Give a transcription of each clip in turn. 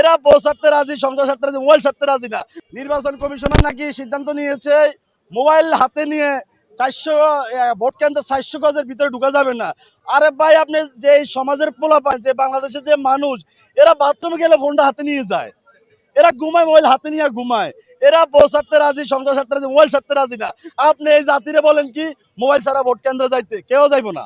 এরা বউ ছাড়তে রাজি, সংসার ছাড়তে রাজি, মোবাইল ছাড়তে রাজি না। নির্বাচন কমিশনার নাকি সিদ্ধান্ত নিয়েছে মোবাইল হাতে নিয়ে 400 ভোট কেন্দ্রে 400 গজের ভিতরে ঢুকা যাবে না। আরে ভাই, আপনি যে এই সমাজের পোলাপান, যে বাংলাদেশের যে মানুষ, এরা বাথরুমে গেলে ফোনটা হাতে নিয়ে যায়, এরা ঘুমায় মোবাইল হাতে নিয়ে ঘুমায়। এরা বউ ছাড়তে রাজি, সংসার ছাড়তে রাজি, মোবাইল ছাড়তে রাজি না। আপনি এই জাতিরে বলেন কি মোবাইল ছাড়া ভোট কেন্দ্রে যাইতে? কেউ যাইব না,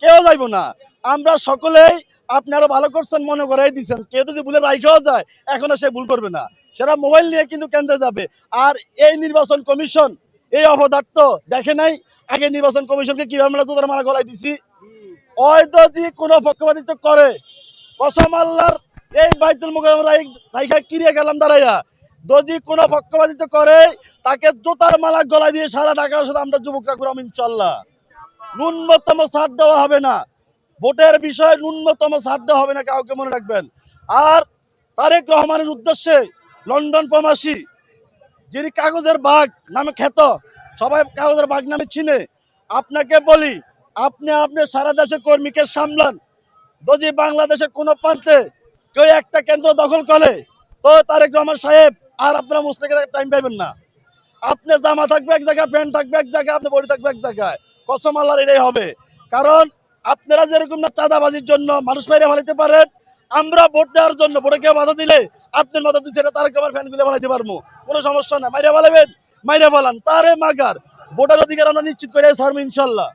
কেউ যাইব না। আমরা সকলেই, আপনারা ভালো করছেন মনে করাই দিচ্ছেন, কেউ যদি ভুলে রাইখাও যায় এখনো সে ভুল করবে না, সেটা মোবাইল নিয়ে কিন্তু কেন্দ্রে যাবে। আর এই নির্বাচন কমিশন এই অপদার্থ দেখে নাই আগে নির্বাচন কমিশনকে কিভাবে আমরা জোতার মালা গলায় দিছি। হয়তো যে কোনো পক্ষপাতিত্ব করে, কসম আল্লাহর, এই বাইতুল মুকাররম রাইখা কিরিয়ে গেলাম দাঁড়াইয়া, যদি কোনো পক্ষপাতিত্ব করে তাকে জোতার মালা গলায় দিয়ে সারা ঢাকার সাথে আমরা যুবকরা ঘুরাম ইনশাল্লাহ। ন্যূনতম ছাড় দেওয়া হবে না, ভোটের বিষয়ে ন্যূনতম ছাড় দেওয়া হবে না কাউকে, মনে রাখবেন। আর তারেক রহমানের উদ্দেশ্যে লন্ডন প্রবাসী, যিনি কাগজের বাঘ নামে খ্যাত, সবাই কাগজের বাঘ নামে চিনে, আপনাকে বলি, আপনি আপনার সারা দেশের কর্মীকে সামলান। যদি বাংলাদেশের কোনো প্রান্তে কেউ একটা কেন্দ্র দখল করে, তো তারেক রহমান সাহেব আর আপনারা মুসলিমকে টাইম পাইবেন না। আপনি জামা থাকবে এক জায়গায়, প্যান্ট থাকবে এক জায়গায়, আপনি বডি থাকবে এক জায়গায়, কসম আল্লাহর এটাই হবে। কারণ আপনারা যেরকম না চাঁদাবাজির জন্য মানুষ মাইরে ফেলাইতে পারেন, আমরা ভোট দেওয়ার জন্য ভোটে কেউ বাধা দিলে আপনার মতো দুই সেটা তারেক রহমান ফ্যান গুলো ফেলাইতে পারবো, কোনো সমস্যা না। মাইরে ফেলাবেন, মাইরে ফেলান, তারে মাগার ভোটার অধিকার আমরা নিশ্চিত করে ছাড়বো ইনশাল্লাহ।